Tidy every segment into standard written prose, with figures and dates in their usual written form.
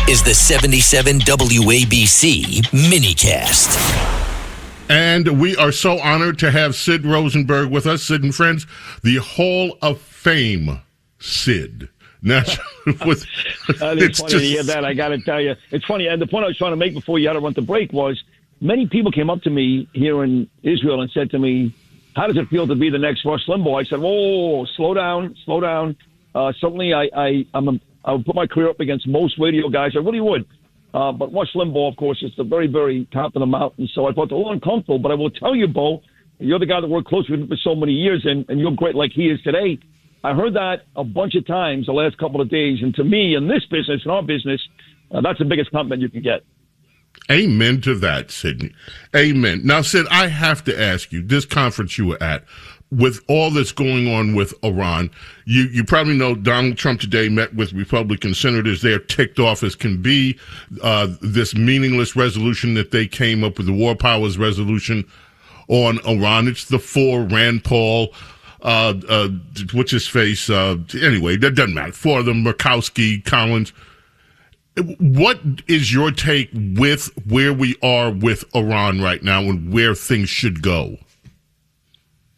is the 77 WABC minicast. And we are so honored to have Sid Rosenberg with us. Sid and friends, the Hall of Fame, Sid. Now, it's funny to hear that, I got to tell you. It's funny, and the point I was trying to make before you had to run to break was many people came up to me here in Israel and said to me, how does it feel to be the next Rush Limbaugh? I said, oh, slow down. Certainly, I would put my career up against most radio guys. I really would. But Rush Limbaugh, of course, is the very, very top of the mountain. So I felt a little uncomfortable. But I will tell you, Bo, you're the guy that worked closely with him for so many years, and you're great like he is today. I heard that a bunch of times the last couple of days. And to me, in this business, in our business, that's the biggest compliment you can get. Amen to that, Sidney. Amen. Now, Sid, I have to ask you, this conference you were at, with all that's going on with Iran, you probably know Donald Trump today met with Republican senators. They're ticked off as can be. This meaningless resolution that they came up with, the War Powers resolution on Iran. It's the four, Rand Paul, what's his face? Anyway, that doesn't matter. Four of them, Murkowski, Collins. What is your take with where we are with Iran right now and where things should go?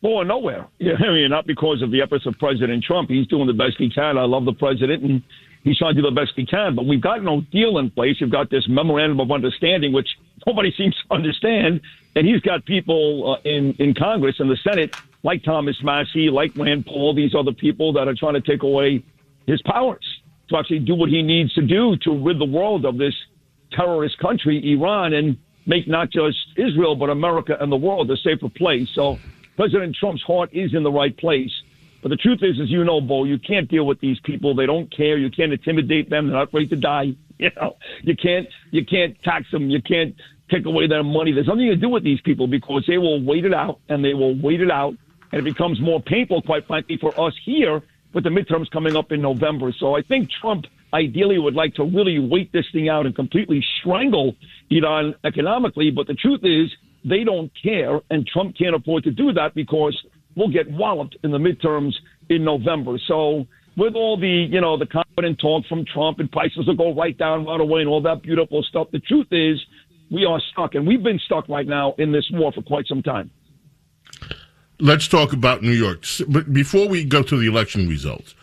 Well, nowhere. Yeah, I mean, not because of the efforts of President Trump. He's doing the best he can. I love the president, and he's trying to do the best he can. But we've got no deal in place. You've got this memorandum of understanding, which nobody seems to understand. And he's got people in Congress and the Senate, like Thomas Massie, like Rand Paul, these other people that are trying to take away his powers to actually do what he needs to do to rid the world of this terrorist country, Iran, and make not just Israel, but America and the world a safer place. So President Trump's heart is in the right place. But the truth is, as you know, Bo, you can't deal with these people. They don't care. You can't intimidate them. They're not afraid to die. You know, you can't tax them. You can't take away their money. There's nothing to do with these people because they will wait it out, and they will wait it out. And it becomes more painful, quite frankly, for us here with the midterms coming up in November. So I think Trump ideally would like to really wait this thing out and completely strangle Iran economically. But the truth is they don't care, and Trump can't afford to do that because we'll get walloped in the midterms in November. So with all the, the confident talk from Trump and prices will go right down right away and all that beautiful stuff, the truth is we are stuck, and we've been stuck right now in this war for quite some time. Let's talk about New York. But before we go to the election results,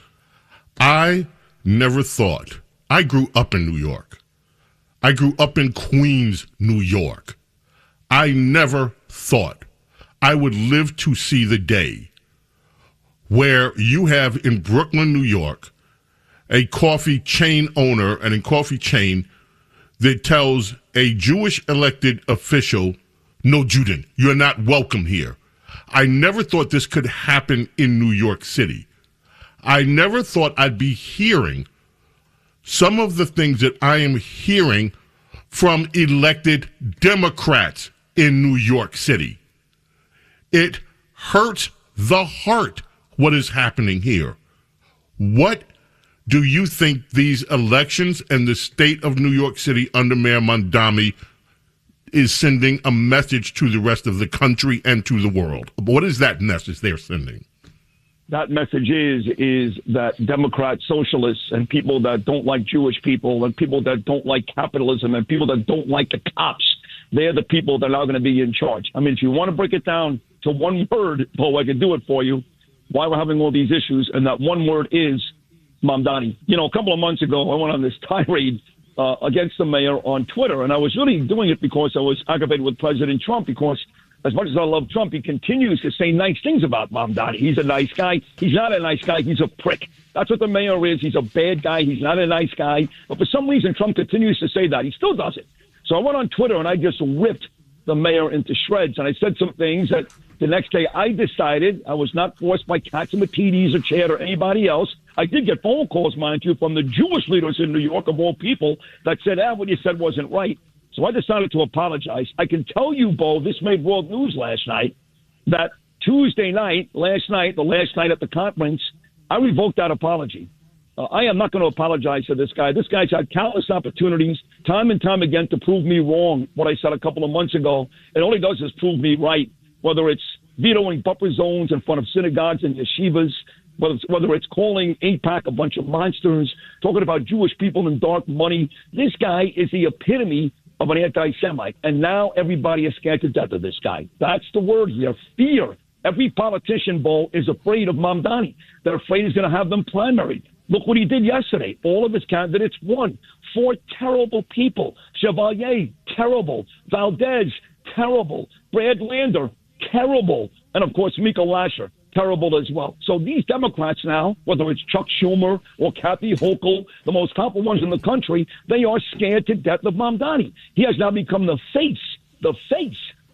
I never thought, I grew up in New York. I grew up in Queens, New York. I never thought I would live to see the day where you have in Brooklyn, New York, a coffee chain owner and a coffee chain that tells a Jewish elected official, no Juden, you're not welcome here. I never thought this could happen in New York City. I never thought I'd be hearing some of the things that I am hearing from elected Democrats in New York City. It hurts the heart what is happening here. What do you think these elections and the state of New York City under Mayor Mondami is sending a message to the rest of the country and to the world? What is that message they're sending? That message is that Democrat socialists and people that don't like Jewish people and people that don't like capitalism and people that don't like the cops, they're the people that are now going to be in charge. I mean, if you want to break it down to one word, Bo, I can do it for you, why we're having all these issues, and that one word is Mamdani. A couple of months ago, I went on this tirade against the mayor on Twitter, and I was really doing it because I was aggravated with President Trump because as much as I love Trump, he continues to say nice things about Mamdani. He's a nice guy. He's not a nice guy. He's a prick. That's what the mayor is. He's a bad guy. He's not a nice guy. But for some reason, Trump continues to say that. He still does it. So I went on Twitter, and I just ripped the mayor into shreds, and I said some things that the next day I decided I was not forced by Katsimatidis or Chad or anybody else. I did get phone calls, mind you, from the Jewish leaders in New York, of all people, that said, what you said wasn't right. So I decided to apologize. I can tell you, Bo, this made world news last night, that Tuesday night, the last night at the conference, I revoked that apology. I am not going to apologize to this guy. This guy's had countless opportunities, time and time again, to prove me wrong, what I said a couple of months ago. And all he does is prove me right, whether it's vetoing buffer zones in front of synagogues and yeshivas, whether it's calling AIPAC a bunch of monsters, talking about Jewish people and dark money. This guy is the epitome of an anti-Semite. And now everybody is scared to death of this guy. That's the word here, fear. Every politician, Bo, is afraid of Mamdani. They're afraid he's going to have them primaried. Look what he did yesterday. All of his candidates won. 4 terrible people. Chevalier, terrible. Valdez, terrible. Brad Lander, terrible. And, of course, Mika Lasher, terrible as well. So these Democrats now, whether it's Chuck Schumer or Kathy Hochul, the most powerful ones in the country, they are scared to death of Mamdani. He has now become the face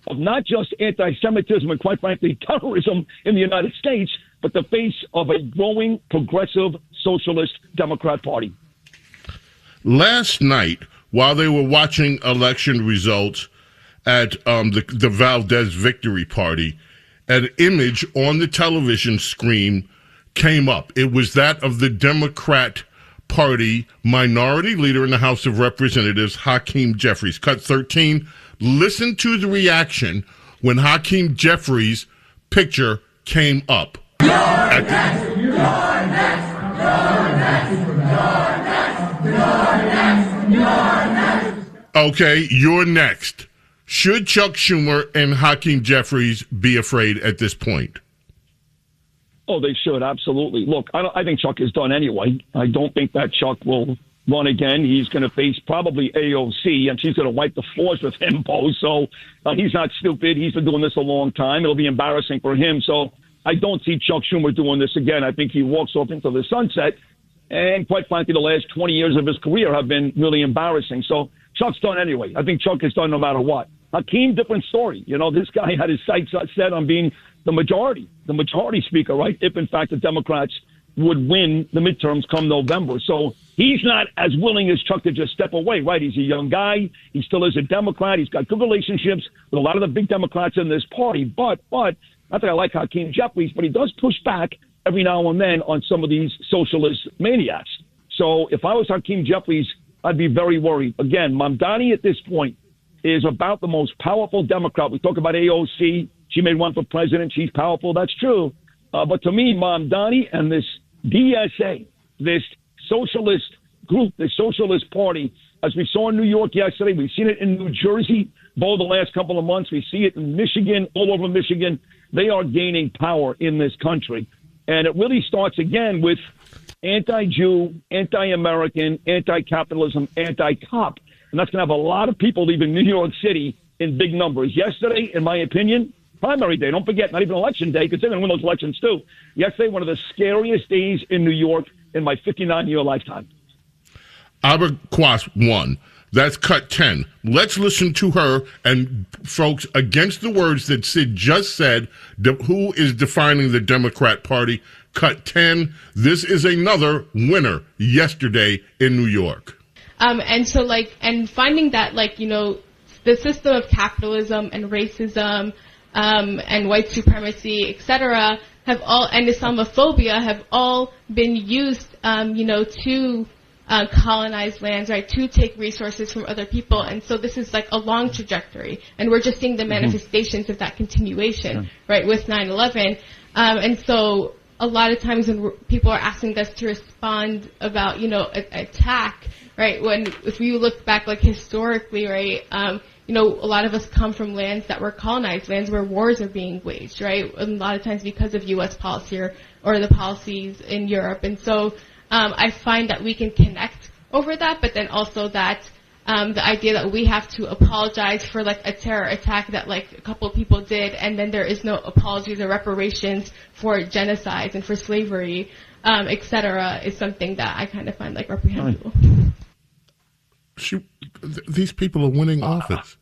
of not just anti-Semitism and, quite frankly, terrorism in the United States, but the face of a growing progressive socialist Democrat Party. Last night, while they were watching election results at the Valdez Victory Party, an image on the television screen came up. It was that of the Democrat Party minority leader in the House of Representatives, Hakeem Jeffries. Cut 13. Listen to the reaction when Hakeem Jeffries' picture came up. You're next! You're next! You're next! You're next! You're next! Okay, you're next. Should Chuck Schumer and Hakeem Jeffries be afraid at this point? Oh, they should, absolutely. Look, I think Chuck is done anyway. I don't think that Chuck will run again. He's going to face probably AOC, and she's going to wipe the floors with him, Bo. So he's not stupid. He's been doing this a long time. It'll be embarrassing for him. So I don't see Chuck Schumer doing this again. I think he walks off into the sunset. And quite frankly, the last 20 years of his career have been really embarrassing. So Chuck's done anyway. I think Chuck is done no matter what. Hakeem, different story. You know, this guy had his sights set on being the majority speaker, right? If, in fact, the Democrats would win the midterms come November. So he's not as willing as Chuck to just step away, right? He's a young guy. He still is a Democrat. He's got good relationships with a lot of the big Democrats in this party. But not that I like Hakeem Jeffries, but he does push back every now and then on some of these socialist maniacs. So if I was Hakeem Jeffries, I'd be very worried. Again, Mamdani at this point is about the most powerful Democrat. We talk about AOC. She made one for president. She's powerful. That's true. But to me, Mamdani and this DSA, this socialist group, this socialist party, as we saw in New York yesterday, we've seen it in New Jersey over the last couple of months. We see it in Michigan, all over Michigan. They are gaining power in this country. And it really starts again with anti-Jew, anti-American, anti-capitalism, anti-cop. And that's going to have a lot of people leaving New York City in big numbers. Yesterday, in my opinion, primary day, don't forget, not even election day, because they're going to win those elections too. Yesterday, one of the scariest days in New York in my 59-year lifetime. Albert Quast won. That's cut 10. Let's listen to her and folks against the words that Sid just said, who is defining the Democrat Party. Cut 10. This is another winner yesterday in New York. And finding that, the system of capitalism and racism, and white supremacy, etc., and Islamophobia have all been used, to colonize lands, right, to take resources from other people. And so this is like a long trajectory. And we're just seeing the manifestations of that continuation, right, with 9/11. And so a lot of times when people are asking us to respond about, attack, right, if you look back, historically, right, a lot of us come from lands that were colonized, lands where wars are being waged, right, and a lot of times because of U.S. policy or the policies in Europe. And so I find that we can connect over that, but then also that the idea that we have to apologize for a terror attack that a couple of people did, and then there is no apologies or reparations for genocides and for slavery, etc., is something that I kind of find reprehensible. These people are winning office.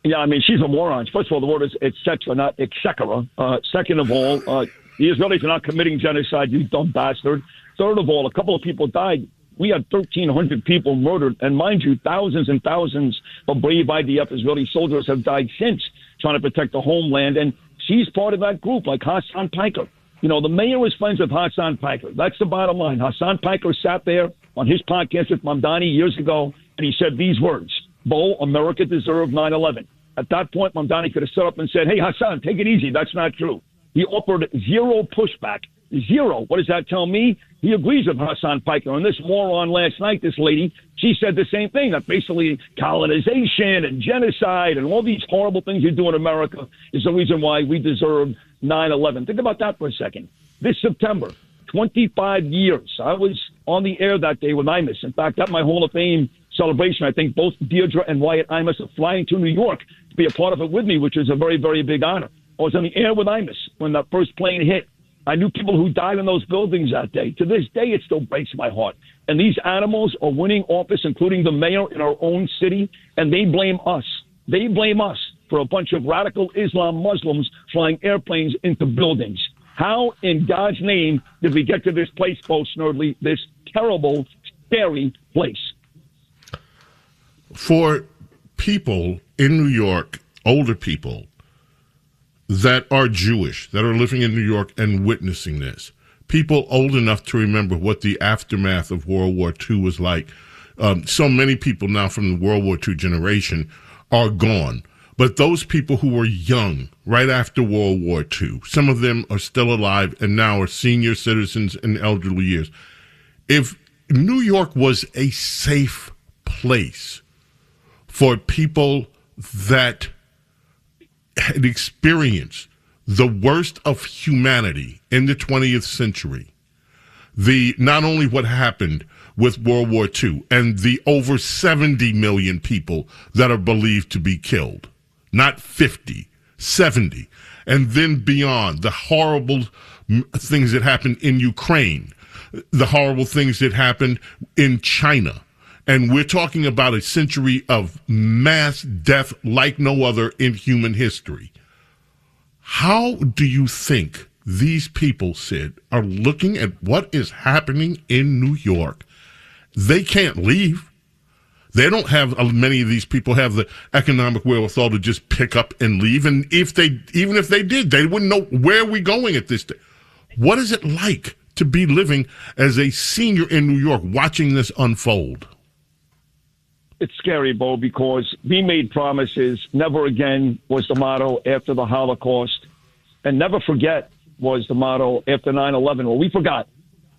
Yeah, I mean, she's a moron. First of all, the word is et cetera, not execra. Second of all, the Israelis are not committing genocide, you dumb bastard. Third of all, a couple of people died. We had 1,300 people murdered. And mind you, thousands and thousands of brave IDF Israeli soldiers have died since trying to protect the homeland. And she's part of that group, like Hassan Piker. The mayor is friends with Hassan Piker. That's the bottom line. Hassan Piker sat there on his podcast with Mamdani years ago, and he said these words, Bo, America deserved 9/11. At that point, Mamdani could have stood up and said, hey, Hassan, take it easy. That's not true. He offered zero pushback Zero. What does that tell me? He agrees with Hassan Piker. And this moron last night, this lady, she said the same thing, that basically colonization and genocide and all these horrible things you do in America is the reason why we deserve 9/11. Think about that for a second. This September, 25 years. I was on the air that day with Imus. In fact, at my Hall of Fame celebration, I think both Deirdre and Wyatt Imus are flying to New York to be a part of it with me, which is a very, very big honor. I was on the air with Imus when that first plane hit. I knew people who died in those buildings that day. To this day, it still breaks my heart. And these animals are winning office, including the mayor in our own city, and they blame us. They blame us for a bunch of radical Islam Muslims flying airplanes into buildings. How in God's name did we get to this place, Bo Snerdley, this terrible, scary place? For people in New York, older people, that are Jewish, that are living in New York and witnessing this. People old enough to remember what the aftermath of World War II was like. So many people now from the World War II generation are gone. But those people who were young right after World War II, some of them are still alive and now are senior citizens in elderly years. If New York was a safe place for people that had experienced the worst of humanity in the 20th century, not only what happened with World War II and the over 70 million people that are believed to be killed, not 50, 70, and then beyond the horrible things that happened in Ukraine, the horrible things that happened in China. And we're talking about a century of mass death like no other in human history. How do you think these people, Sid, are looking at what is happening in New York? They can't leave. They don't have, many of these people have the economic wherewithal to just pick up and leave. And even if they did, they wouldn't know where we're going at this day. What is it like to be living as a senior in New York watching this unfold? It's scary, Bo, because we made promises. Never again was the motto after the Holocaust. And never forget was the motto after 9/11. Well, we forgot.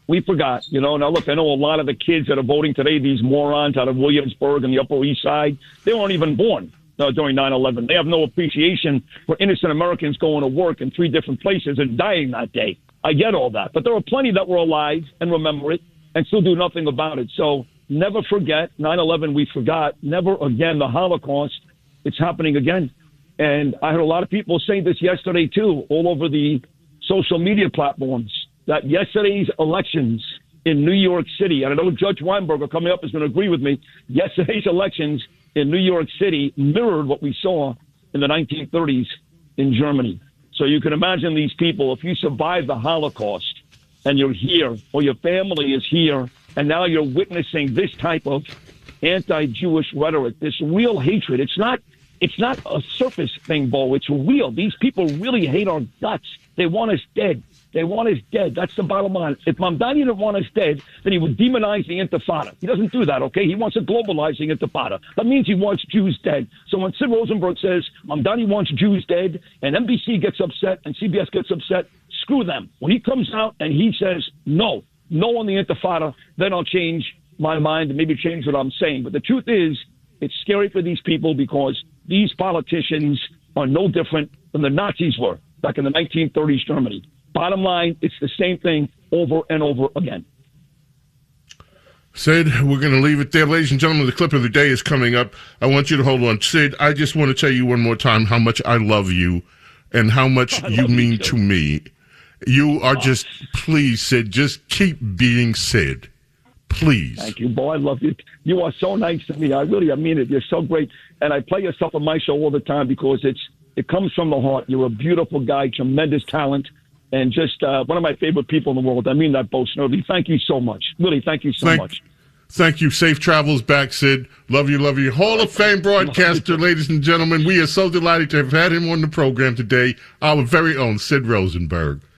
We forgot. Now look, I know a lot of the kids that are voting today, these morons out of Williamsburg and the Upper East Side, they weren't even born during 9/11. They have no appreciation for innocent Americans going to work in 3 different places and dying that day. I get all that. But there are plenty that were alive and remember it and still do nothing about it. So never forget 9/11. We forgot. Never again the Holocaust. It's happening again. And I heard a lot of people saying this yesterday, too, all over the social media platforms, that yesterday's elections in New York City, and I know Judge Weinberger coming up is going to agree with me, yesterday's elections in New York City mirrored what we saw in the 1930s in Germany. So you can imagine these people, if you survive the Holocaust and you're here or your family is here, and now you're witnessing this type of anti-Jewish rhetoric, this real hatred. It's not a surface thing, Bo. It's real. These people really hate our guts. They want us dead. They want us dead. That's the bottom line. If Mamdani didn't want us dead, then he would demonize the Intifada. He doesn't do that, okay? He wants to globalize the Intifada. That means he wants Jews dead. So when Sid Rosenberg says Mamdani wants Jews dead and NBC gets upset and CBS gets upset, screw them. When he comes out and he says no on the Intifada, then I'll change my mind and maybe change what I'm saying. But the truth is, it's scary for these people because these politicians are no different than the Nazis were back in the 1930s Germany. Bottom line, it's the same thing over and over again. Sid, we're going to leave it there. Ladies and gentlemen, the clip of the day is coming up. I want you to hold on. Sid, I just want to tell you one more time how much I love you and how much you mean to me. You are just, please, Sid, just keep being Sid. Please. Thank you, Bo. I love you. You are so nice to me. I mean it. You're so great. And I play your stuff on my show all the time because it comes from the heart. You're a beautiful guy, tremendous talent, and just one of my favorite people in the world. I mean that, Bo Snerdley. Thank you so much. Really, thank you so much. Thank you. Safe travels back, Sid. Love you, love you. Hall of Fame broadcaster, ladies and gentlemen. We are so delighted to have had him on the program today. Our very own Sid Rosenberg.